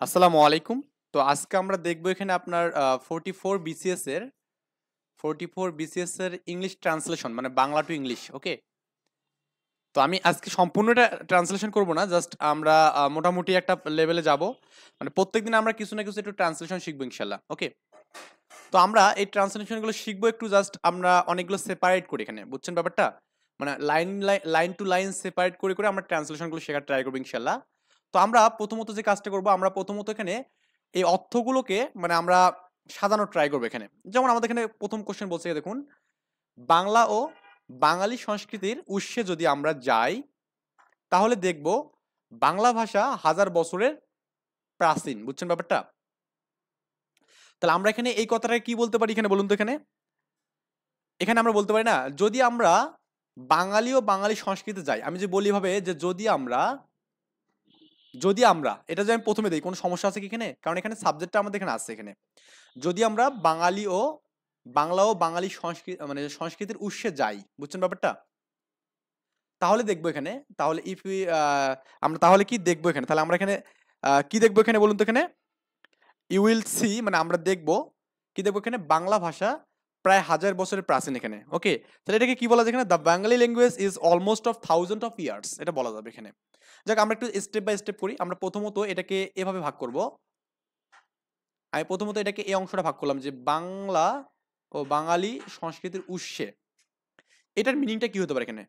আসসালামু আলাইকুম। তো আজকে আমরা দেখব এখানে আপনার 44 বিসিএস এর 44 বিসিএস এর ইংলিশ ট্রান্সলেশন মানে বাংলা টু ইংলিশ। ওকে? তো আমি আজকে সম্পূর্ণটা ট্রান্সলেশন করব না। জাস্ট আমরা মোটামুটি একটা লেভেলে যাব। মানে প্রত্যেকদিন আমরা কিছু না কিছু একটু ট্রান্সলেশন শিখব ইনশাআল্লাহ। ওকে? তো আমরা এই ট্রান্সলেশন গুলো শিখব একটু জাস্ট আমরা অনেকগুলো সেপারেট করি এখানে। বুঝছেন ব্যাপারটা? মানে লাইন টু লাইন সেপারেট করে আমরা ট্রান্সলেশন গুলো শেখার ট্রাই করব ইনশাআল্লাহ। তো আমরা প্রথমত যে কাজটা করব আমরা প্রথমত এখানে এই অর্থগুলোকে মানে আমরা সাজানোর ট্রাই করব এখানে। যেমন আমাদের এখানে প্রথম কোশ্চেন বলছে দেখুন, বাংলা ও বাঙালি সংস্কৃতির উৎসে যদি আমরা যাই তাহলে দেখব বাংলা ভাষা হাজার বছরের প্রাচীন। বুঝছেন ব্যাপারটা? তাহলে আমরা এখানে এই কথাটা কি বলতে পারি এখানে বলুন তো এখানে? এখানে আমরা বলতে পারি না যদি আমরা বাঙালি ও বাঙালি সংস্কৃতিতে যাই। আমি যে বলি এভাবে যে যদি আমরা এটা যদি আমি প্রথমে দেই কোনো সমস্যা আছে কি এখানে? কারণ এখানে সাবজেক্টটা আমাদের এখানে আছে এখানে। যদি আমরা বাংলা ও বাঙালি মানে সংস্কৃতির উৎসে যাই, বুঝছেন ব্যাপারটা? তাহলে দেখবো এখানে, তাহলে ইফ উই আমরা তাহলে কি দেখবো এখানে? তাহলে আমরা এখানে কি দেখবো এখানে বলুন তো এখানে? ইউ উইল সি মানে আমরা দেখবো, কি দেখবো এখানে? বাংলা ভাষা প্রায় হাজার বছরের প্রাচীন এখানে। ওকে? তাহলে এটাকে কি বলা যায় এখানে? The Bengali language is almost of thousand of years. এটা বলা যাবে এখানে। যাক আমরা একটু স্টেপ বাই স্টেপ করি। আমরা প্রথমত এটাকে এভাবে ভাগ করব। আমি প্রথমত এটাকে এই অংশটা ভাগ করলাম যে বাংলা ও বাঙালি সংস্কৃতির উৎসে। এটার মিনিংটা কি হতে পারে এখানে?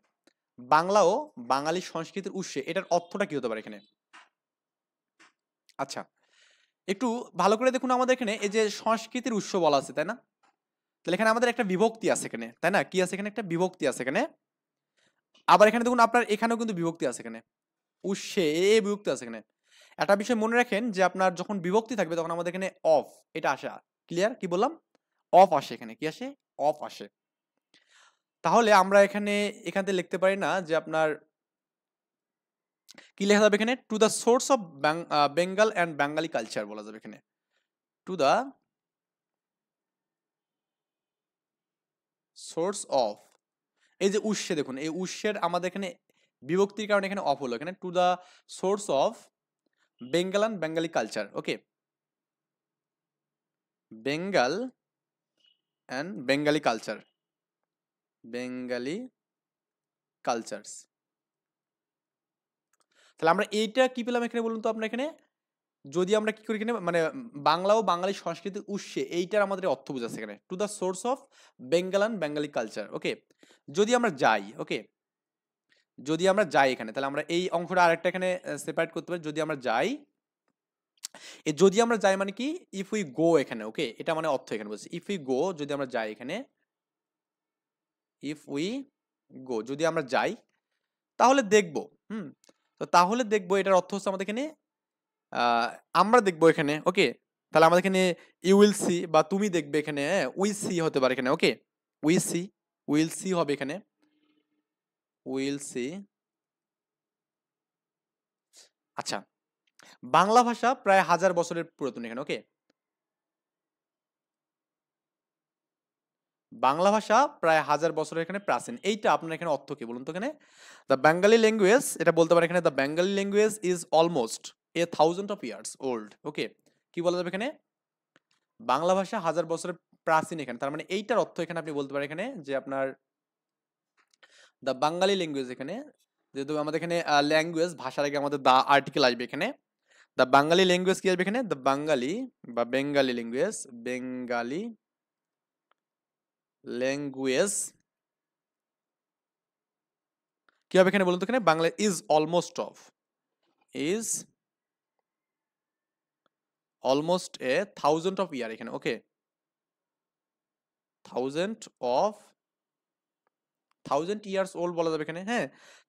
বাংলা ও বাঙালি সংস্কৃতির উৎসে এটার অর্থটা কি হতে পারে এখানে? আচ্ছা, একটু ভালো করে দেখুন আমাদের এখানে এই যে সংস্কৃতির উৎস বলা আছে, তাই না? তাহলে এখানে আমাদের একটা বিভক্তি আছে এখানে, তাই না? কি আছে এখানে? একটা বিভক্তি আছে এখানে। আবার এখানে দেখুন আপনার এখানেও কিন্তু বিভক্তি আছে এখানে। উৎসে বিভক্তি আছে এখানে। একটা বিষয় মনে রাখেন যে আপনার যখন বিভক্তি থাকবে তখন আমাদের এখানে অফ এটা আসে। ক্লিয়ার? কি বললাম? অফ আসে এখানে। কি আসে? অফ আসে। তাহলে আমরা এখান থেকে লিখতে পারি না যে আপনার কি লেখা যাবে এখানে? To the source of Bengal and Bengali culture বলা যাবে এখানে। টু দ্য সোর্স অফ এই যে উৎসে দেখুন এই উৎসের আমাদের এখানে বিভক্তির কারণে এখানে অফ হলো এখানে to the source of Bengal and Bengali culture. Okay? Bengal and Bengali culture, Bengali cultures. তাহলে আমরা এইটা কি পেলাম এখানে বলুন তো আপনার এখানে? যদি আমরা কি করি এখানে মানে বাংলা ও বাঙালি সংস্কৃতির উৎসে এইটার আমাদের অর্থ বোঝাচ্ছে এখানে to the source of Bengal and Bengali culture. Okay? যদি আমরা যাই, ওকে, যদি আমরা যাই এখানে তাহলে আমরা এই অংশটা আরেকটা এখানে সেপারেট করতে পারি। যদি আমরা যাই, এই যদি আমরা যাই মানে কি? ইফ উই গো এখানে। ওকে? এটা মানে অর্থ এখানে বলছি। ইফ উই গো যদি আমরা যাই এখানে, ইফ উই গো যদি আমরা যাই তাহলে দেখব, হুম? তো তাহলে দেখব এটার অর্থ হচ্ছে আমাদের এখানে আহ, আমরা দেখবো এখানে। ওকে? তাহলে আমাদের এখানে ইউ উইল সি বা তুমি দেখবে এখানে, হ্যাঁ? উই সি হতে পারে এখানে। ওকে? উই সি, উইল সি হবে এখানে। Will see. আচ্ছা, বাংলা ভাষা প্রায় হাজার বছরের পুরাতন এখানে। ওকে? বাংলা ভাষা প্রায় হাজার বছরের এখানে প্রাচীন। এইটা আপনার এখানে অর্থ কি বলুন তো এখানে? দ্য বেঙ্গলি ল্যাঙ্গুয়েজ এটা বলতে পারে এখানে the Bengali language is almost thousand of years old. Okay? কি বলা যাবে এখানে? বাংলা ভাষা হাজার বছরের প্রাচীন এখানে। তার মানে এইটার অর্থ এখানে আপনি বলতে পারেন এখানে যে আপনার দ্য বাঙালি ল্যাঙ্গুয়েজ এখানে, যেহেতু আমাদের এখানে ল্যাঙ্গুয়েজ ভাষার আগে আমাদের দা আর্টিকেল আসবে এখানে। দ্য বাঙালি ল্যাঙ্গুয়েজ কি আসবে এখানে? দ্য বাঙালি বা বেঙ্গালি ল্যাঙ্গুয়েজ, বেঙ্গালি ল্যাঙ্গুয়েজ কি হবে এখানে বলুন তো এখানে? Bangla is almost of, is almost thousand of year এখানে। Okay? Thousand of thousand years old বলা যাবে এখানে, হ্যাঁ?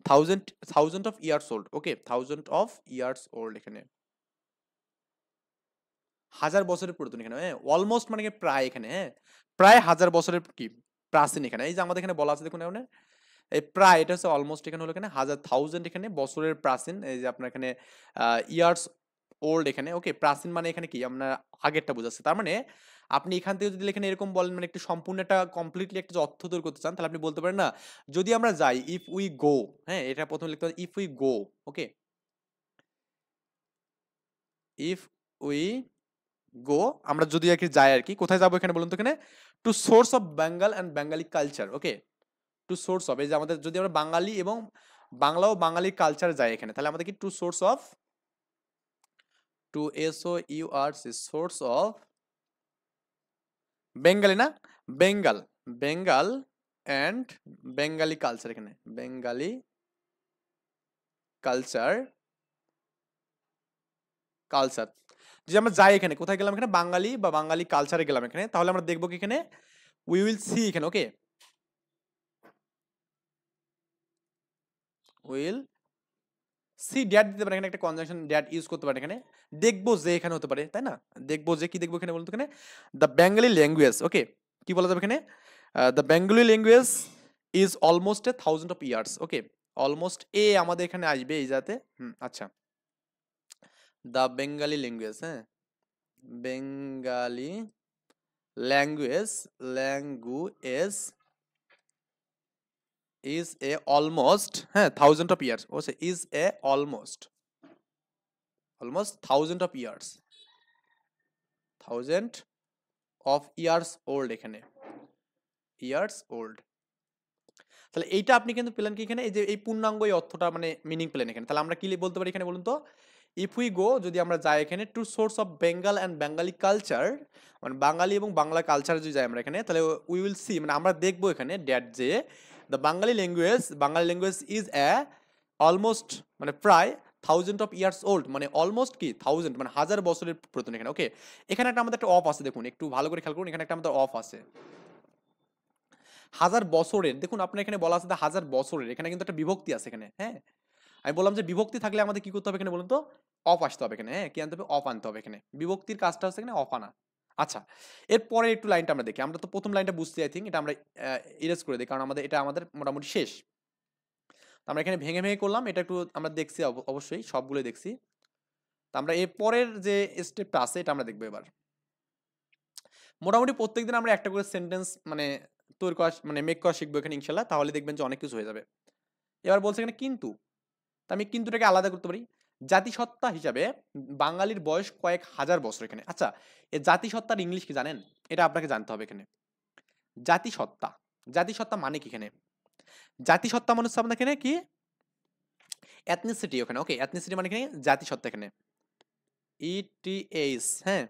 Thousand thousand of years old. Okay? Thousand of years old এখানে। হাজার বছরের পুরাতন এখানে, হ্যাঁ? অলমোস্ট মানে কি প্রায় এখানে, হ্যাঁ? প্রায় হাজার বছরের কি প্রাচীন এখানে। এই যে আমাদের এখানে বলা আছে দেখুন এখানে এই প্রায় এটা হচ্ছে অলমোস্ট এখানে হলো এখানে হাজার থাউজেন্ড এখানে বছরের প্রাচীন। এই যে আপনার এখানে ইয়ার্স ওল্ড এখানে। ওকে? প্রাচীন মানে এখানে কি আপনার আগেরটা বোঝাচ্ছে। তার মানে আপনি এখান থেকে যদি এখানে এরকম বলেন মানে একটু সম্পূর্ণ একটা কমপ্লিটলি একটা যে অর্থ তৈরি করতে চান তাহলে আপনি বলতে পারেন না যদি আমরা যাই ইফ উই গো, হ্যাঁ? এটা প্রথমে লিখতে হবে if we go. Okay? If we go, আমরা যদি আর কি যাই আর কি, কোথায় যাবো এখানে বলুন তো? এখানে two source of Bengal and Bengali culture. Okay, two source of, এই যে আমাদের যদি আমরা বাঙালি এবং বাংলা ও বাঙালির কালচার যাই এখানে, তাহলে আমাদের কি to source of, to S O U R C, source of Bengali না, Bengal, Bengal and Bengali culture, এখানে বেঙ্গালি কালচার, কালচার যদি আমরা যাই এখানে, কোথায় গেলাম? এখানে বাঙালি বা বাঙালি কালচারে গেলাম এখানে, তাহলে আমরা দেখবো কি এখানে উই উইল সি এখানে, ওকে, উইল সি ড্যাট দিতে পারে এখানে, একটা কনজাংশন ড্যাট ইউজ করতে পারে এখানে, দেখবো যে এখানে হতে পারে, তাই না? দেখবো যে, কি দেখবো এখানে বলতো? এখানে দ্য বেঙ্গলি ল্যাঙ্গুয়েজ, ওকে, কি বলা যাবে এখানে? The Bengali language is almost 1000 of years, okay, almost এ আমাদের এখানে আসবে এই যাতে, আচ্ছা, দ্য বেঙ্গলি ল্যাঙ্গুয়েজ, হ্যাঁ, Bengali language, language is a almost, হ্যাঁ, 1000 of years, okay, is a almost, almost 1000 of years, 1000 of years old, এখানে ইয়ার্স ওল্ড। তাহলে এইটা আপনি কিন্তু পেলেন কি এখানে, এই যে এই পূর্ণাঙ্গ এই অর্থটা মানে মিনিং পেলেন এখানে। তাহলে আমরা কি বলতে পারি এখানে বলুন তো? ইফ উই গো, যদি আমরা যাই এখানে two source of Bengal and Bengali culture, মানে বাঙালি এবং বাংলা কালচারে যদি যাই আমরা এখানে, তাহলে উই উইল সি, মানে আমরা দেখবো এখানে ড্যাট যে the Bengali language is a almost, মানে প্রায় 1000 অফ ইয়ার্স ওল্ড, মানে অলমোস্ট কি 1000, মানে 1000 বছরের পুরাতন এখানে, ওকে। এখানে একটা আমাদের একটা অফ আছে, দেখুন একটু ভালো করে খেয়াল করুন, এখানে একটা আমাদের অফ আছে, 1000 বছরের, দেখুন আপনার এখানে বলা আছে 1000 বছরের, এখানে কিন্তু একটা বিভক্তি আছে এখানে, হ্যাঁ। আমি বললাম যে বিভক্তি থাকলে আমাদের কি করতে হবে এখানে বলুন তো? অফ আসতে হবে এখানে, হ্যাঁ, কি আনতে হবে? অফ আনতে হবে এখানে, বিভক্তির কাজটা হচ্ছে এখানে অফ আনা। আচ্ছা, এরপরে একটু লাইনটা আমরা দেখি, আমরা তো প্রথম লাইনটা বুঝতে, আই থিঙ্ক এটা আমরা ইরেজ করে দিই, কারণ আমাদের এটা আমাদের মোটামুটি শেষ। আমরা এখানে ভেঙে ভেঙে করলাম, এটা একটু আমরা দেখছি, অবশ্যই সবগুলো দেখছি। তো আমরা এর পরের যে স্টেপটা আছে এটা আমরা দেখবো এবার। মোটামুটি প্রত্যেকদিন আমরা একটা করে সেন্টেন্স মানে তৈরি করা, মানে মেক করা শিখবো এখানে ইনশাল্লাহ, তাহলে দেখবেন যে অনেক কিছু হয়ে যাবে। এবার বলছে এখানে কিন্তু, তা আমি কিন্তুটাকে আলাদা করতে পারি। জাতিসত্তা হিসাবে বাঙালির বয়স কয়েক হাজার বছর এখানে। আচ্ছা, এই জাতিসত্তার ইংলিশ কি জানেন? এটা আপনাকে জানতে হবে এখানে। জাতিসত্তা, জাতিসত্তা মানে কি এখানে? জাতিসত্তা মানে হচ্ছে আপনার এখানে কি এথনিসিটি, ওখানে ওকে, এথনিসিটি মানে এখানে জাতিসত্তা, এখানে ইটিএইচ, হ্যাঁ,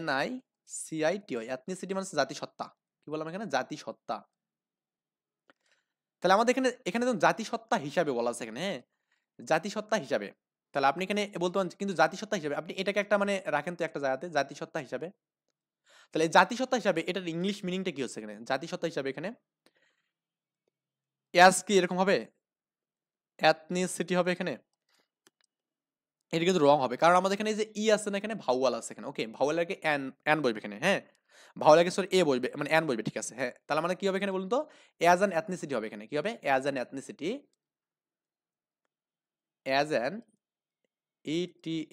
NICITY, এথনিসিটি মানে হচ্ছে জাতিসত্তা। কি বললাম এখানে? জাতিসত্তা। তাহলে আমাদের এখানে এখানে দেখুন জাতিসত্তা হিসাবে বলা আছে এখানে, হ্যাঁ, জাতিসত্তা হিসাবে। তাহলে আপনি এখানে বলতে পারেন কিন্তু জাতিসত্তা হিসাবে, আপনি এটাকে একটা মানে রাখেন তো একটা জায়গাতে, জাতিসত্তা হিসাবে। তাহলে এই জাতিসত্তা হিসাবে এটার ইংলিশ মিনিংটা কি হচ্ছে এখানে? জাতিসত্তা হিসাবে এখানে অ্যাজ কি এরকম হবে? এথনিসিটি হবে এখানে? এটা কিন্তু রং হবে, কারণ আমাদের এখানে এই যে ই আছে না, এখানে ভাওয়াল আছে এখানে, ওকে, ভাওয়ালকে এন এন বলবে এখানে, হ্যাঁ, ভাওয়ালকে সরি এ বলবে, মানে এন বলবে, ঠিক আছে, হ্যাঁ। তাহলে মানে কি হবে এখানে বলুন তো? অ্যাজ অ্যান এথনিসিটি হবে এখানে, কি হবে? As an ethnicity, as an ETHNICITY,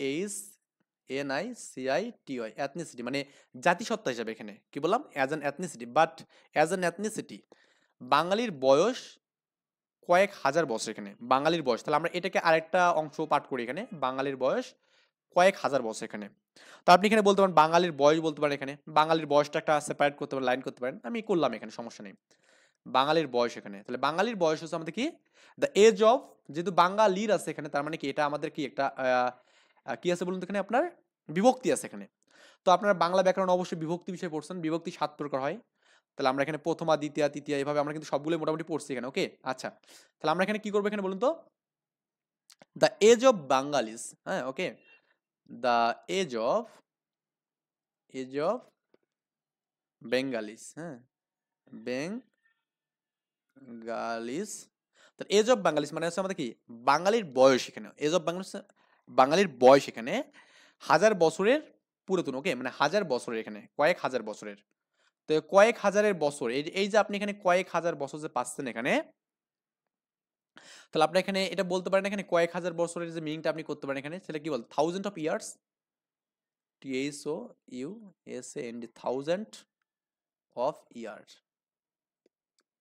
ethnicity মানে জাতিসত্তা হিসাবে এখানে কি বললাম? As an ethnicity, but as an ethnicity বাঙালির বয়স কয়েক হাজার বছর এখানে, বাঙালির বয়স। তাহলে আমরা এটাকে আরেকটা অংশ পাঠ করি এখানে, বাঙালির বয়স কয়েক হাজার বছর এখানে। তো আপনি এখানে বলতে পারেন বাঙালির বয়স বলতে পারেন এখানে, বাঙালির বয়সটা একটা সেপারেট করতে পারেন, লাইন করতে পারেন, আমি করলাম এখানে, সমস্যা নেই। বাঙালির বয়স এখানে, তাহলে বাঙালির বয়স হচ্ছে আমাদের কি দ্য এজ অফ, যেহেতু বাঙালির আছে এখানে, তার মানে কি এটা আমাদের কি একটা কি আছে বলুন তো এখানে আপনার বিভক্তি আছে এখানে। তো আপনারা বাংলা ব্যাকরণ অবশ্যই বিভক্তি বিষয়ে পড়ছেন, বিভক্তি 7 প্রকার হয়। তাহলে আমরা এখানে প্রথমা, দ্বিতীয়া, তৃতীয়া, এভাবে আমরা কিন্তু সবগুলো মোটামুটি পড়ছি এখানে, ওকে। আচ্ছা, তাহলে আমরা এখানে কি করবো এখানে বলুন তো? দ্য এজ অফ বাঙালিস, হ্যাঁ, ওকে, দ্য এজ অফ বেঙ্গালিস, হ্যাঁ, বেঙ্গালিস। তাহলে এজ অফ বাঙালিস মানে হচ্ছে আমাদের কি বাঙালির বয়স এখানে, এজ অফ বাঙালিস, বাঙালির বয়স এখানে 1000 বছরের পুরাতন, ওকে, মানে 1000 বছরের এখানে, কয়েক হাজার বছরের। তো কয়েক হাজারের বছর, এই এই যে আপনি এখানে কয়েক হাজার বছর যে পাচ্ছেন এখানে, তাহলে আপনি এখানে এটা বলতে পারেন এখানে কয়েক হাজার বছরের যে মিনিংটা আপনি করতে পারেন এখানে, সেটা কি বল? 1000 of years, THOUSAND, 1000 of year,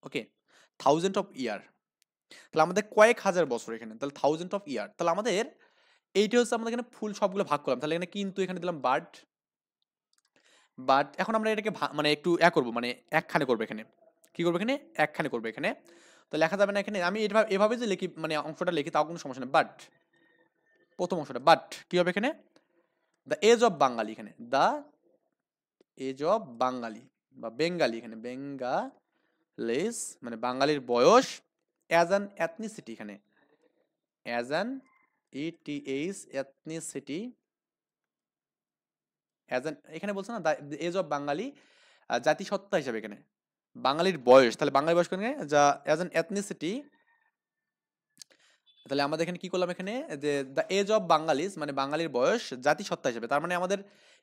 okay, 1000 of year. তাহলে আমাদের কয়েক হাজার বছর এখানে, তাহলে 1000 অফ ইয়ার। তাহলে আমাদের এইটা হচ্ছে আমাদের এখানে ফুল সবগুলো ভাগ করলাম, তাহলে এখানে কিন্তু এখানে দিলাম বাট, বাট এখন আমরা এটাকে মানে একটু করবো, মানে একখানে করবো এখানে, কি করবো এখানে একখানে করবো এখানে। তো লেখা যাবে না এখানে, আমি এভাবে যে লিখি মানে অংশটা লিখি তাও কোনো সমস্যা নেই। বাট প্রথম অংশটা বাট কি হবে এখানে, দ্য এজ অফ বাঙালি, এখানে দ্য এজ অফ বাঙালি বা বেঙ্গালি, এখানে বেঙ্গালিস মানে বাঙালির বয়স, অ্যাজ অ্যান এথনিসিটি, এখানে as an ETH ethnicity, as an এখানে বলছে না দ্য এজ অফ বাঙালি জাতিসত্তা হিসাবে, এখানে বাঙালির বয়স, তাহলে বাঙালির বয়স কেন যা অ্যাজ অ্যান এথনিসিটি, তাহলে আমাদের এখানে কি করলাম এখানে যে দ্য এজ অফ বাঙালিস মানে বাঙালির বয়স জাতিসত্তা হিসেবে, তার মানে আমাদের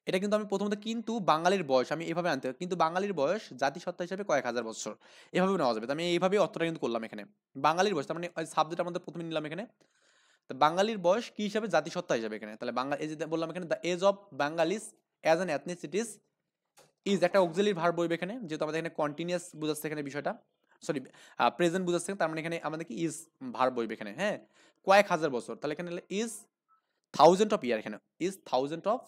এটা কিন্তু আমি প্রথমত কিন্তু বাঙালির বয়স আমি এভাবে আনতে হবে, কিন্তু বাঙালির বয়স জাতিসত্তা হিসেবে কয়েক হাজার বছর এভাবে নেওয়া যাবে। তো আমি এইভাবে অর্থটা কিন্তু করলাম এখানে বাঙালির বয়স, তার মানে সাবজেক্ট আমাদের প্রথমে নিলাম এখানে, তো বাঙালির বয়স কি হিসাবে জাতিসত্তা হিসাবে এখানে, তাহলে বাঙালি এই যে বললাম এখানে the age of Bengalis as an ethnicities is একটা অক্সিলারি ভার্ব বলবে এখানে, যেহেতু আমাদের এখানে কন্টিনিউয়াস বুঝাচ্ছে এখানে বিষয়টা, সরি প্রেজেন্ট বুঝাচ্ছে, তার মানে এখানে আমাদের কি ইজ ভার্ব বলবে এখানে, হ্যাঁ কয়েক হাজার বছর, তাহলে এখানে ইজ থাউজেন্ড অফ ইয়ার, এখানে is thousand of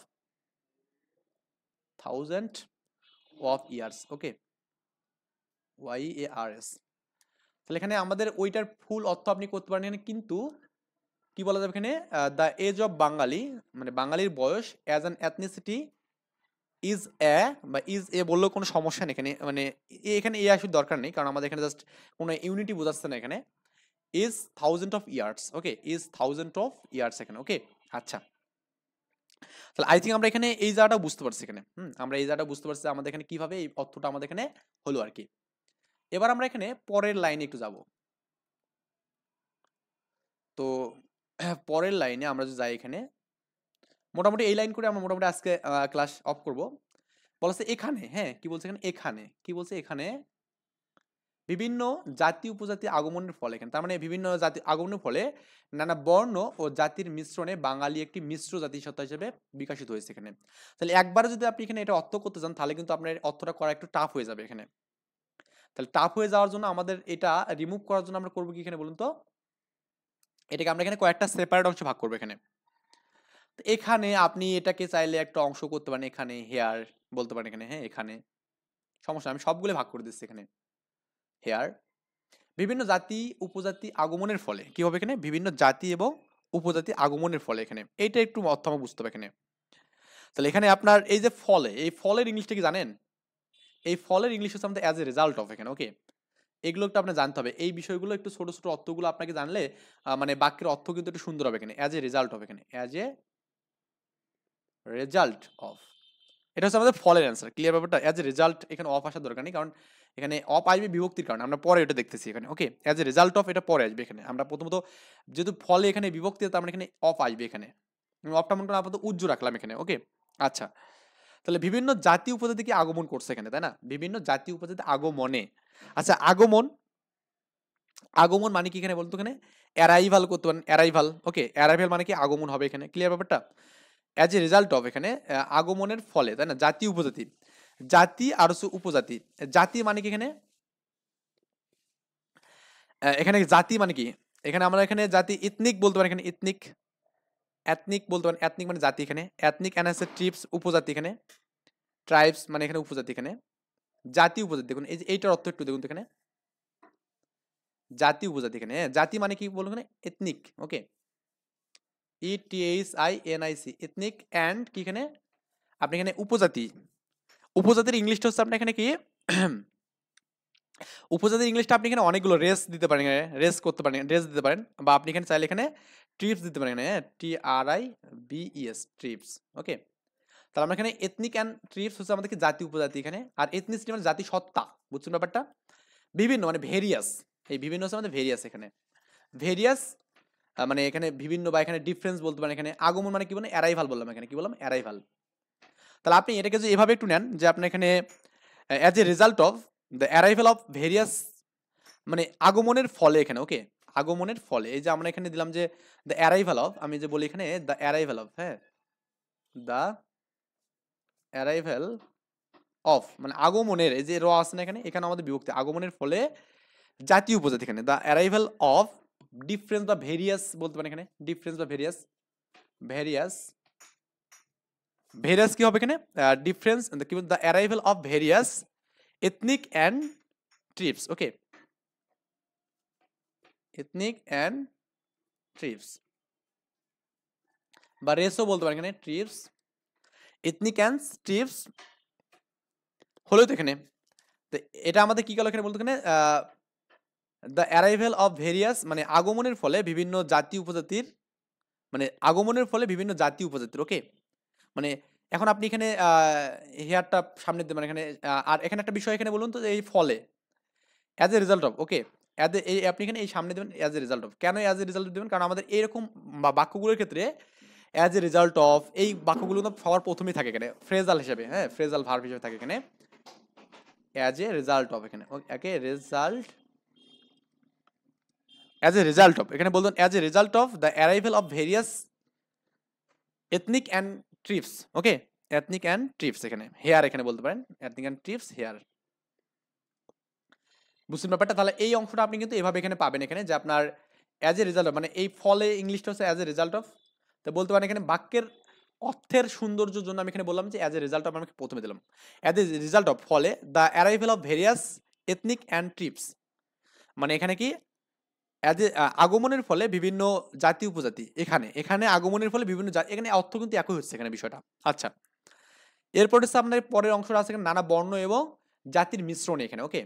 years, okay YARS। তাহলে এখানে আমাদের ওইটার ফুল অর্থ আপনি করতে পারেন এখানে, কিন্তু কি বলা যাবে এখানে দ্য এজ অফ বাঙালি মানে বাঙালির বয়স as an ethnicity is a বা ইজ এ বললেও কোনো সমস্যা নেই এখানে, মানে এখানে এ আসলে দরকার নেই, কারণ আমাদের এখানে জাস্ট কোনো ইউনিটি বোঝাচ্ছে না এখানে, is thousand of years, okay is thousand of years এখানে, ওকে আচ্ছা। তাহলে আই থিঙ্ক আমরা এখানে এই জায়গাটা বুঝতে পারছি এখানে, আমরা এই জায়গাটা বুঝতে পারছি আমাদের এখানে কিভাবে এই অর্থটা আমাদের এখানে হলো আর কি। এবার আমরা এখানে পরের লাইনে একটু যাব। তো পরের লাইনে আমরা যদি যাই এখানে, মোটামুটি এই লাইন করে আমরা মোটামুটি আজকে ক্লাস অফ করব। বলছে এখানে, হ্যাঁ কি বলছে এখানে, এখানে কি বলছে এখানে বিভিন্ন জাতি উপজাতি আগমনের ফলে, এখানে তার মানে বিভিন্ন জাতি আগমনের ফলে নানা বর্ণ ও জাতির মিশ্রণে বাঙালি একটি মিশ্র জাতিসত্তা হিসেবে বিকশিত হয়েছে এখানে। তাহলে একবারে যদি আপনি এখানে এটা অর্থ করতে চান তাহলে কিন্তু আপনার অর্থটা করা একটু টাফ হয়ে যাবে এখানে। তাহলে টাফ হয়ে যাওয়ার জন্য আমাদের এটা রিমুভ করার জন্য আমরা করবো কি এখানে বলুন তো, এটাকে আমরা এখানে কয়েকটা সেপারেট অংশ ভাগ করবো এখানে। এখানে আপনি এটাকে চাইলে একটা অংশ করতে পারেন, এখানে হেয়ার বলতে পারেন এখানে, হ্যাঁ এখানে সমস্যা, আমি সবগুলো ভাগ করে দিচ্ছি এখানে হেয়ার। বিভিন্ন জাতি উপজাতি আগমনের ফলে কি হবে এখানে, বিভিন্ন জাতি এবং উপজাতি আগমনের ফলে, এখানে এইটা একটু অর্থ আমার বুঝতে হবে এখানে। তাহলে এখানে আপনার এই যে ফলে, এই ফলের ইংলিশটা কি জানেন, এই ফলের ইংলিশ হচ্ছে আমাদের অ্যাজ এ রেজাল্ট অফ এখানে, ওকে এগুলো একটু আপনার জানতে হবে, এই বিষয়গুলো একটু ছোট ছোট অর্থগুলো আপনাকে জানলে মানে বাক্যের অর্থ কিন্তু একটু সুন্দর হবে এখানে, অ্যাজ এ রেজাল্ট অফ এখানে অ্যাজ এ রেজাল্ট অফ, এটা হচ্ছে আমাদের ফলের অ্যান্সার, ক্লিয়ার ব্যাপারটা। অ্যাজ এ রেজাল্ট এখানে অফ আসার দরকার নেই, কারণ এখানে অফ আসবে বিভক্তির কারণে, আমরা পরে এটা দেখতেছি এখানে, okay as a result of এটা পরে আসবে এখানে, আমরা প্রথমত যেহেতু ফলে এখানে বিভক্তি তার মানে এখানে অফ আসবে এখানে, অফটা মনে করেন আপাতত উজ্জ্ব রাখলাম এখানে, ওকে আচ্ছা। তাহলে বিভিন্ন জাতি উপজাতি কি আগমন করছে এখানে, তাই না, বিভিন্ন জাতি উপজাতি আগমনে, আচ্ছা আগমন, আগমন মানে কি এখানে বলতো, এখানে অ্যারাইভাল করতে পারেন, অ্যারাইভাল, ওকে অ্যারাইভাল মানে কি আগমন হবে এখানে, ক্লিয়ার ব্যাপারটা। অ্যাজ এ রেজাল্ট অফ এখানে আগমনের ফলে, তাই না, জাতি উপজাতি, জাতি আর হচ্ছে উপজাতি, জাতি মানে কি এখানে এখানে জাতি মানে কি, এখানে আমরা এখানে জাতি ইথনিক বলতে পারি এখানে, ইথনিক এথনিক বলতে পারেন, এথনিক মানে জাতি, এখানে এথনিক এন্ড আছে ট্রিপস উপজাতি, এখানে ট্রাইবস মানে এখানে উপজাতি, এখানে জাতি উপজাতি, দেখুন এই যে এইটার অর্থ একটু দেখুন তো এখানে জাতি উপজাতি, এখানে জাতি মানে কি বলুন এখানে ethnic, okay ETHINIC ethnic and কি এখানে আপনি এখানে উপজাতি, উপজাতির ইংলিশটা হচ্ছে আপনি এখানে কি উপজাতির ইংলিশটা আপনি এখানে অনেকগুলো রেস দিতে পারেন, রেস করতে পারেন, রেস দিতে পারেন, বা আপনি এখানে চাইলে এখানে ট্রিপস দিতে পারেন, হ্যাঁ TRIBES ট্রিপস, ওকে। তাহলে আমরা এখানে এথনিক অ্যান্ড ট্রিপস হচ্ছে আমাদের কি জাতি উপজাতি এখানে, আর এথনিসিটি মানে জাতি সত্তা, বুঝছেন ব্যাপারটা, বিভিন্ন মানে ভেরিয়াস, এই বিভিন্ন হচ্ছে আমাদের ভেরিয়াস এখানে, ভেরিয়াস মানে এখানে বিভিন্ন বা এখানে ডিফারেন্স বলতে পারেন, এখানে আগমন মানে কি বলেন অ্যারাইভাল বললাম, এখানে কি বললাম অ্যারাইভাল। তাহলে আপনি এটাকে যদি এভাবে একটু নেন যে আপনি এখানে as a result of the arrival of various মানে আগমনের ফলে এখানে, ওকে আগমনের ফলে, এই যে আমরা এখানে দিলাম যে দ্য অ্যারাইভাল অফ, আমি যে বলি এখানে দ্য অ্যারাইভাল অফ, হ্যাঁ দ্য অ্যারাইভাল অফ মানে আগমনের, এই যে র আছে না এখানে, এখানে আমাদের বিভক্তি আগমনের ফলে জাতীয় উপজাতি, এখানে দ্য অ্যারাইভাল অফ ডিফারেন্স বা ভেরিয়াস বলতে পারেন এখানে, ডিফারেন্স বা ভেরিয়াস ভেরিয়াস, ভেরিয়াস কি হবে এখানে, ডিফারেন্স কি বলতে, the arrival of various ethnic and tribes, okay, ethnic and TRIPS বা রেসও বলতে পারেন এখানে, ট্রিপস, এথনিক অ্যান্ড ট্রিপস হলো তো এখানে। তো এটা আমাদের কি গেল এখানে বলতে, এখানে দ্য অ্যারাইভাল অফ ভেরিয়াস মানে আগমনের ফলে বিভিন্ন জাতি উপজাতির, মানে আগমনের ফলে বিভিন্ন জাতি উপজাতির, ওকে। মানে এখন আপনি এখানে হেয়ারটা সামনে দিতে মানে এখানে আর এখানে একটা বিষয় এখানে বলুন তো, এই ফলে অ্যাজ এ রেজাল্ট অফ, ওকে, এই আপনি এখানে এই সামনে দেবেন অ্যাজ এ রেজাল্ট অফ, কেন অ্যাজ এ রেজাল্ট দেবেন, কারণ আমাদের এইরকম বাক্যগুলোর ক্ষেত্রে অ্যাজ এ রেজাল্ট অফ এই বাক্যগুলো তো সবার প্রথমেই থাকে এখানে ফ্রেজাল হিসেবে, হ্যাঁ, ফ্রেজাল ভার্ব হিসেবে থাকে এখানে অ্যাজ এ রেজাল্ট অফ, এখানে একে result, as a result of, এখানে বলবেন as a result of the arrival of various ethnic and tribes, okay, ethnic and tribes, এখানে হেয়ার এখানে বলতে পারেন এথনিক অ্যান্ড ট্রিপস হেয়ার। বুঝছেন ব্যাপারটা? তাহলে এই অংশটা আপনি কিন্তু এভাবে এখানে পাবেন এখানে যে আপনার অ্যাজ এ রেজাল্ট অফ মানে এই ফলে ইংলিশটা হচ্ছে অ্যাজ এ রেজাল্ট অফ। তো বলতে পারেন এখানে বাক্যের অর্থের সৌন্দর্যের জন্য আমি এখানে বললাম যে অ্যাজ এ রেজাল্ট অফ, আমি প্রথমে দিলাম অ্যাজ এ রেজাল্ট অফ ফলে the arrival of various ethnic and TRIPS, মানে এখানে কি অ্যাজ এ আগমনের ফলে বিভিন্ন জাতি উপজাতি, এখানে এখানে আগমনের ফলে বিভিন্ন জাতি, এখানে অর্থ কিন্তু একই হচ্ছে এখানে বিষয়টা। আচ্ছা, এরপর হচ্ছে আপনার পরের অংশটা আছে এখানে নানা বর্ণ এবং জাতির মিশ্রণে, এখানে ওকে,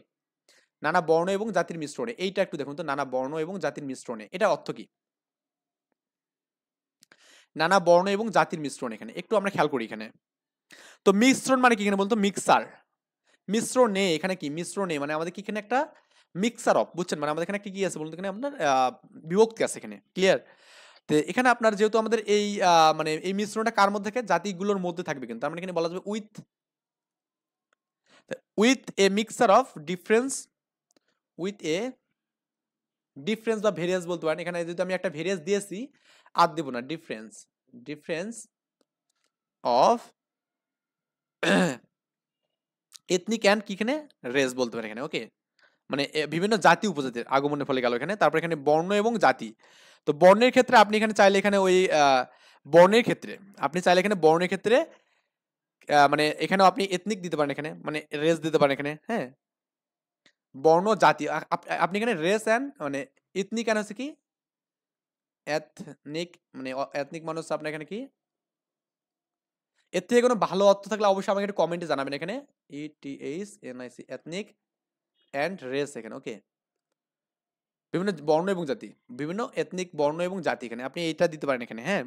নানা বর্ণ এবং জাতির মিশ্রণে, এইটা একটু দেখুন তো, নানা বর্ণ এবং জাতির মিশ্রণে এটা অর্থ কি, নানা বর্ণ এবং জাতির মিশ্রণ, এখানে একটু আমরা খেয়াল করি এখানে। তো মিশ্রণ মানে কি এখানে বলতো, মিক্সার, মিশ্রণে, এখানে কি মিশ্রণে মানে আমাদের কি এখানে একটা মিক্সার অফ, বুঝছেন, মানে আমাদের এখানে একটা কি আছে বলুন তো, এখানে আপনার বিভক্তি আছে এখানে, ক্লিয়ার। তো এখানে আপনার যেহেতু আমাদের এই মানে এই মিশ্রণটা কার মধ্যে থাকে, জাতিগুলোর মধ্যে থাকবে, কিন্তু তার মানে এখানে বলা যাবে with, with a mixer of difference, with a difference বা ভেরিয়েন্স বলতে পারেন। এখানে যদি আমি একটা ভেরিয়েন্স দিয়েছি আর দেব না, difference, difference of ethnic and কি এখানে রেস বলতে পারেন এখানে, ওকে, মানে বিভিন্ন জাতি উপজাতির আগমনের ফলে গেল এখানে। তারপর এখানে বর্ণ এবং জাতি, তো বর্ণের ক্ষেত্রে আপনি এখানে চাইলে এখানে ওই বর্ণের ক্ষেত্রে আপনি চাইলে এখানে বর্ণের ক্ষেত্রে মানে এখানেও আপনি এথনিক দিতে পারেন এখানে, মানে রেস দিতে পারেন এখানে, হ্যাঁ, বর্ণ জাতি আপনি এখানে রেস অ্যান্ড মানে এথনিক অ্যান্ড হচ্ছে কি এথনিক, মানে এথনিক মানুষ আপনার এখানে কি, এর থেকে কোনো ভালো অর্থ থাকলে অবশ্যই আমাকে একটু কমেন্টে জানাবেন এখানে, ETHNIC এথনিক অ্যান্ড রেস এখানে, ওকে, বিভিন্ন বর্ণ এবং জাতি, বিভিন্ন এথনিক বর্ণ এবং জাতি, এখানে আপনি এইটা দিতে পারেন এখানে, হ্যাঁ,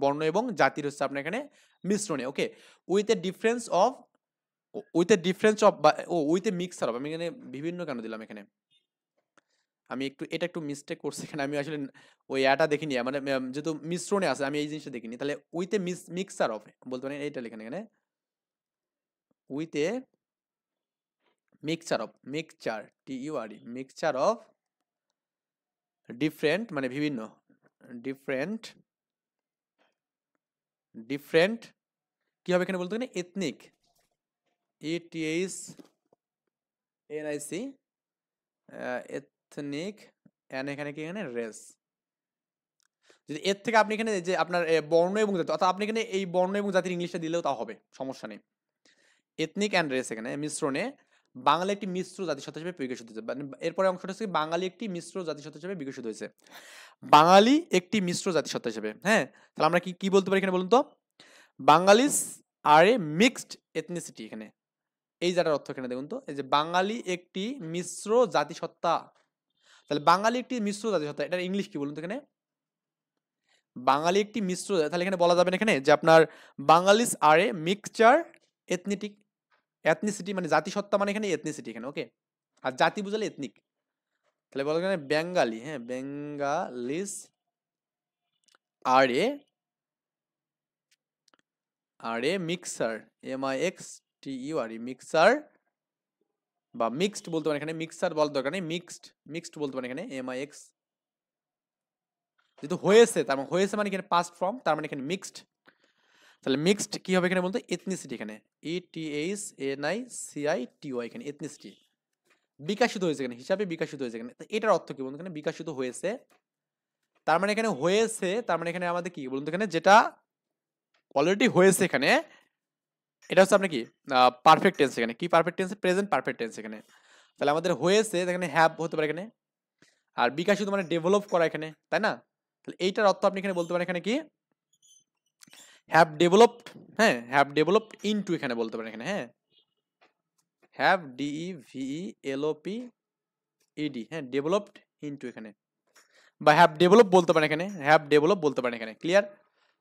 বর্ণ এবং জাতির হচ্ছে আপনার এখানে মিশ্রণে, okay, with a difference of, with a difference of বা উইথ এ মিক্সার অফ, আমি এখানে বিভিন্ন কেন দিলাম এখানে, আমি একটু এটা একটু মিস্টেক করছি এখানে, আমি আসলে ওই এটা দেখিনি, মানে যেহেতু মিশ্রণে আছে আমি এই জিনিসটা দেখিনি, তাহলে উইথ এ মিক্সার অফ বলতে পারেন, এইটা লেখেন এখানে with a mixture of, mixture TURE, mixture of different মানে বিভিন্ন, ডিফারেন্ট, ডিফারেন্ট কি হবে এখানে বলতে গেলে এথনিক, ETHNIC এথনিক এন্ড এখানে কি এখানে রেস, যদি এর থেকে আপনি এখানে যে আপনার বর্ণ এবং জাতি, অর্থাৎ আপনি এখানে এই বর্ণ এবং জাতির ইংলিশটা দিলেও তা হবে, সমস্যা নেই। এথনিক অ্যান্ড রেস এখানে মিশ্রণে বাঙালি একটি মিশ্র জাতিসত্তা হিসেবে বিকশিত হয়েছে, এরপরে অংশটা হচ্ছে বাঙালি একটি মিশ্র জাতিসত্তা হিসেবে বিকশিত হয়েছে, বাঙালি একটি মিশ্র জাতিসত্তা হিসেবে, হ্যাঁ, তাহলে আমরা কি কি বলতে পারি এখানে বলুন তো, বাঙালিস আর এ মিক্সড এথনিসিটি, এখানে এই জায়গার অর্থ এখানে দেখুন তো, এই যে বাঙালি একটি মিশ্র জাতিসত্তা, তাহলে বাঙালি একটি মিশ্র জাতিসত্তা, এটার ইংলিশ কি বলুন তো এখানে, বাঙালি একটি মিশ্র, তাহলে এখানে বলা যাবে এখানে যে আপনার বাঙালিস আর এ মিক্সচার এথনিটিক, এথনিসিটি মানে জাতিসত্তা মানে এখানে এথনিসিটি এখানে, ওকে, আর জাতি বুঝালে এথনিক, তাহলে বলা এখানে বেঙ্গালি, হ্যাঁ, বেঙ্গালিস আর এ, আর এ মিক্সার MIXTURE মিক্সার বা মিক্সড বলতে পারেন এখানে, মিক্সার বলার দরকার নেই, মিক্সড, মিক্সড বলতে পারেন এখানে MIX, যেহেতু হয়েছে তার মানে হয়েছে মানে এখানে পাস্ট ফর্ম, তার মানে এখানে মিক্সড, তাহলে মিক্সড কি হবে এখানে বলতে এথনিসিটি, এখানে ETHNICITY এখানে এথনিসিটি বিকশিত হয়েছে এখানে, হিসাবে বিকশিত হয়েছে এখানে, এটার অর্থ কি বলতে এখানে বিকশিত হয়েছে, তার মানে এখানে হয়েছে, তার মানে এখানে আমাদের কি বলুন তো, এখানে যেটা অলরেডি হয়েছে এখানে এটা হচ্ছে আপনার কি পারফেক্ট টেন্স। এখানে কি perfect tense? Present perfect tense এখানে। তাহলে আমাদের হয়েছে এখানে হ্যাভ হতে পারে এখানে, আর বিকাশিত মানে ডেভেলপ করা এখানে, তাই না? তাহলে এইটার অর্থ আপনি এখানে বলতে পারেন এখানে কি হ্যাভ ডেভেলপড, হ্যাঁ হ্যাভ ডেভেলপড ইনটু এখানে বলতে পারেন এখানে, হ্যাঁ হ্যাভ DEVELOP ED, হ্যাঁ ডেভেলপড ইনটু এখানে, বা হ্যাভ ডেভেলপ বলতে পারেন এখানে, হ্যাভ ডেভেলপ বলতে পারেন এখানে। ক্লিয়ার?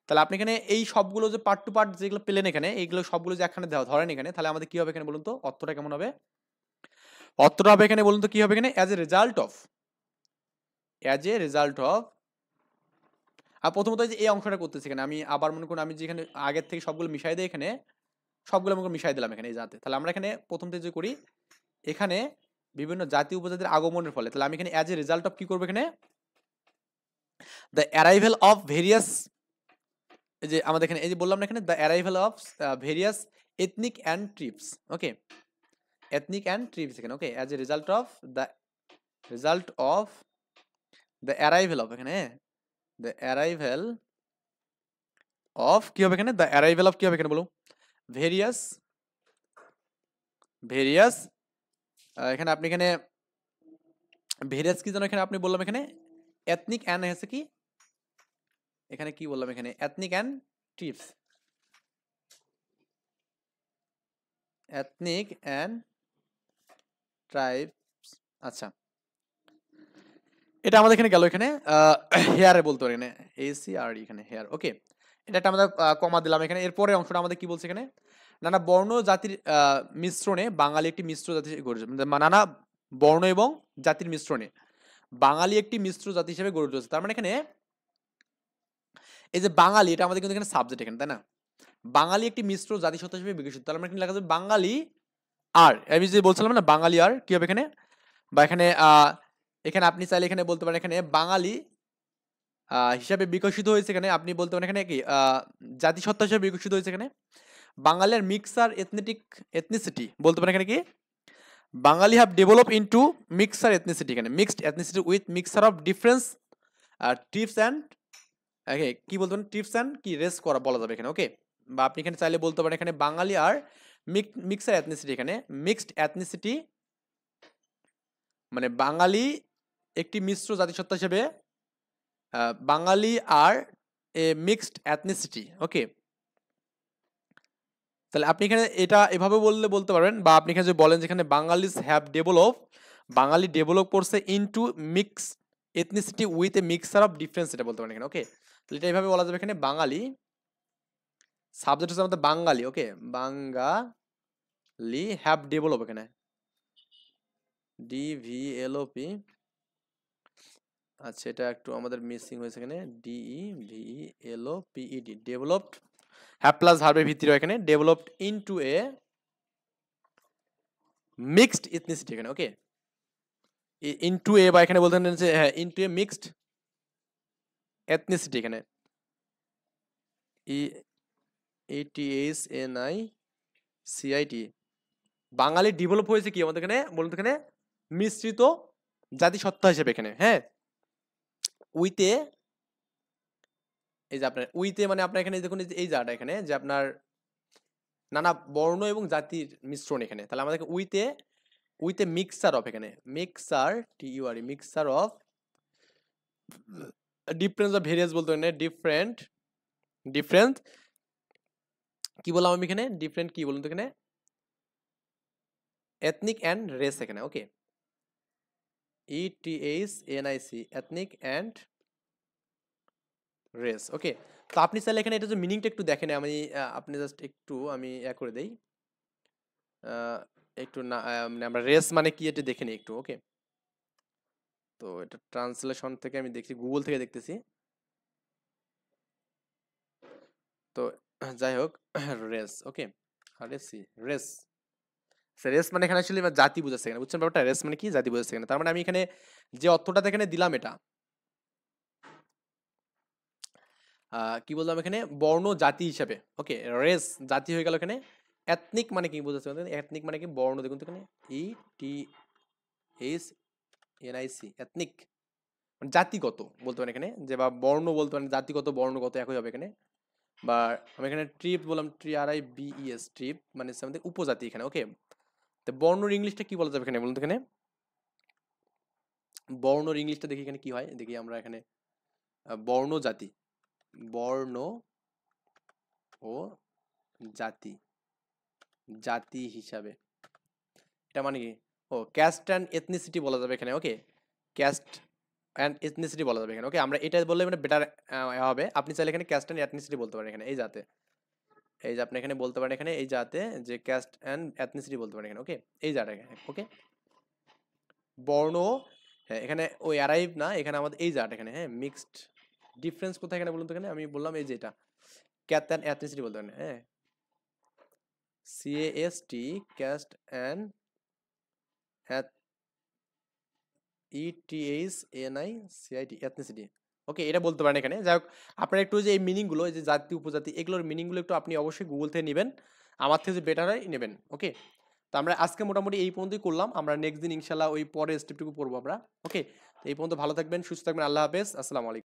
তাহলে আপনি এখানে এই সবগুলো যে পার্ট টু পার্ট যেগুলো পেলেন এখানে, এইগুলো সবগুলো যে এখানে ধরেন এখানে, তাহলে আমাদের কি হবে এখানে বলুন তো, অর্থটা কেমন হবে? অর্থটা হবে এখানে বলুন তো কি হবে এখানে, as a result of, as a result of. আর প্রথমত যে এই অংশটা করতেছি এখানে আমি আবার মনে করুন আমি যেখানে আগের থেকে সবগুলো মিশাই দিই এখানে, সবগুলো আমাকে মিশাই দিলাম এখানে এই জাতে। তাহলে আমরা এখানে প্রথম থেকে যে করি এখানে বিভিন্ন জাতি উপজাতির আগমনের ফলে, তাহলে আমি এখানে অ্যাজ এ রেজাল্ট অফ কি করবো এখানে, দ্য অ্যারাইভেল অফ ভেরিয়াস, এই যে আমাদের এখানে এই যে বললাম না এখানে the arrival of various ethnic and tribes, okay ethnic and tribes এখানে, okay as a result of the arrival of এখানে, দ্য অ্যারাইভেল অফ কি হবে এখানে, দ্য অ্যারাইভেল অফ কি হবে এখানে বলো, ভেরিয়াস ভেরিয়াস এখানে আপনি এখানে ভেরিয়াস কি যেন এখানে আপনি বললাম এখানে এথনিক অ্যান্ড হচ্ছে কি এখানে কি বললাম এখানে ethnic and TRIPS, ethnic and tribes. আচ্ছা এটা আমাদের এখানে গেল এখানে হেয়ারে বলতে পারি এখানে ACRE এখানে হেয়ার, ওকে এটা একটা আমাদের কমা দিলাম এখানে। এরপরে অংশটা আমাদের কি বলছে এখানে, নানা বর্ণ জাতির মিশ্রণে বাঙালি একটি মিশ্র জাতি গড়ে উঠেছে, নানা বর্ণ এবং জাতির মিশ্রণে বাঙালি একটি মিশ্র জাতি হিসেবে গড়ে উঠেছে। তার মানে এখানে এই যে বাঙালি এটা আমাদের কিন্তু এখানে সাবজেক্ট এখানে, তাই না? বাঙালি একটি মিশ্র জাতিসত্তা হিসেবে বিকশিত, তার মানে এখানে লেখা যাবে বাঙালি আর, আমি যে বলছিলাম না বাঙালি আর কি হবে এখানে, বা এখানে এখানে আপনি চাইলে এখানে বলতে পারেন এখানে বাঙালি হিসাবে বিকশিত হয়েছে, এখানে আপনি বলতে পারেন এখানে কি জাতিসত্তা হিসেবে বিকশিত হয়েছে এখানে বাঙালির মিক্সার এথনিসিটি বলতে পারেন এখানে কি Bengali have develop into mixer ethnicity, এখানে mixed ethnicity with mixer of difference tribes and কি বলতে পারেন টিপস অ্যান্ড কি রেস করা বলা যাবে এখানে, ওকে বা আপনি এখানে চাইলে বলতে পারেন এখানে বাঙালি আর মিক্সার এথনিসিটি, এখানে মিক্সড এথনিসিটি মানে বাঙালি একটি মিশ্র জাতিসত্তা হিসেবে বাঙালি আর এ মিক্সড এথনিসিটি, ওকে তাহলে আপনি এখানে এটা এভাবে বললে বলতে পারবেন, বা আপনি এখানে যদি বলেন যেখানে Bengalis have develop, Bengali develop করছে into mix ethnicity with a mixer of difference, এটা বলতে পারেন এখানে, ওকে তাহলে এটা এইভাবে বলা যাবে এখানে বাঙালি সাবজেক্ট হচ্ছে আমাদের বাঙালি, ওকে বাঙালি হ্যাভ ডেভেলপ এখানে DEVELOP, আচ্ছা এটা একটু আমাদের মিসিং হয়েছে এখানে DEVELOPED ডেভেলপড হ্যাভ প্লাস ভার্বের ভিত্তিতে এখানে developed into a mixed ethnicity এখানে, ওকে ইনটু এ বা এখানে বলতে পারেন যে হ্যাঁ ইনটু এ মিক্সড এথনিসিটি এখানে EATHNICIT বাঙালি ডেভেলপ হয়েছে কি আমাদের এখানে বলুন তো এখানে মিশ্রিত জাতিসত্তা হিসেবে এখানে, হ্যাঁ উইতে এই যে আপনার উইতে মানে আপনার এখানে দেখুন এই জায়গাটা এখানে যে আপনার নানা বর্ণ এবং জাতির মিশ্রণ এখানে, তাহলে আমাদের উইতে মিক্সার অফ এখানে mixer TURE mixer of difference of various বলতে পারেন ডিফারেন্ট কি বললাম আমি এখানে ডিফারেন্ট কি বলুন তো এখানে এথনিক অ্যান্ড রেস এখানে, ওকে ETHNIC এথনিক অ্যান্ড রেস, ওকে তো আপনি চাইলে এখানে এটা যে মিনিংটা একটু দেখেন, আমি আপনি জাস্ট একটু আমি করে দেই একটু না মানে আমরা রেস মানে কি এটা দেখে নিই একটু, ওকে তো এটা ট্রান্সলেশন থেকে আমি দেখছি গুগল থেকে দেখতেছি, তো যাই হোক রেস, ওকে রেস রেস মানে এখানে আসলে জাতি বোঝাচ্ছে এখানে, বুঝছেন ব্যাপারটা রেস মানে কি জাতি বোঝাচ্ছে এখানে, তার মানে আমি এখানে যে অর্থটা এখানে দিলাম এটা কি বললাম এখানে বর্ণ জাতি হিসাবে, ওকে রেস জাতি হয়ে গেল এখানে, এথনিক মানে কি বোঝাচ্ছে এথনিক মানে কি বর্ণ, দেখুন তো এখানে ETHNIC এথনিক জাতিগত বলতে পারেন এখানে, যে বা বর্ণ বলতে পারেন, জাতিগত বর্ণগত একই হবে এখানে। বা আমি এখানে ট্রিপ বললাম, TRIBES, ট্রিপ মানে হচ্ছে আমাদের উপজাতি এখানে। ওকে, তো বর্ণর ইংলিশটা কি বলা যাবে এখানে বলুন তো? এখানে বর্ণর ইংলিশটা দেখি এখানে কি হয়, দেখি আমরা এখানে বর্ণ জাতি, বর্ণ ও জাতি, জাতি হিসাবে এটা মানে কি? ও, ক্যাস্ট অ্যান্ড এথনিসিটি বলা যাবে এখানে। ওকে, ক্যাস্ট অ্যান্ড এথনিসিটি বলা যাবে এখানে। ওকে, আমরা এটা বললে মানে বেটার হবে। আপনি চাইলে এখানে ক্যাস্ট অ্যান্ড এথনিসিটি বলতে পারেন এখানে, এই জাতে, এই যে আপনি এখানে বলতে পারেন এখানে এই জাতে যে ক্যাস্ট অ্যান্ড এথনিসিটি বলতে পারেন এখানে। ওকে, এই জায়গা এখানে। ওকে, বর্ণ, হ্যাঁ এখানে ওই অ্যারাইভ না, এখানে আমাদের এই জায়গাটা এখানে। হ্যাঁ, মিক্সড, ডিফারেন্স কোথায় এখানে বলুন তো? এখানে আমি বললাম এই যে এটা ক্যাস্ট অ্যান্ড এথনিসিটি বলতে পারেন। হ্যাঁ, CAST, caste and ETHNICIT, ethnicity. Okay, এটা বলতে পারেন এখানে। যাই হোক, আপনারা একটু যে এই মিনিংগুলো, এই যে জাতি উপজাতি, এগুলোর মিনিংগুলো একটু আপনি অবশ্যই গুগল থেকে নেবেন, আমার থেকে যে বেটার হয় নেবেন। ওকে, তো আমরা আজকে মোটামুটি এই পর্যন্তই করলাম। আমরা নেক্সট দিন ইনশাল্লাহ ওই পরের স্টেপটুকু পড়বো আমরা। ওকে, তো এই পর্যন্ত ভালো থাকবেন, সুস্থ থাকবেন। আল্লাহ হাফেজ, আসসালামু আলাইকুম।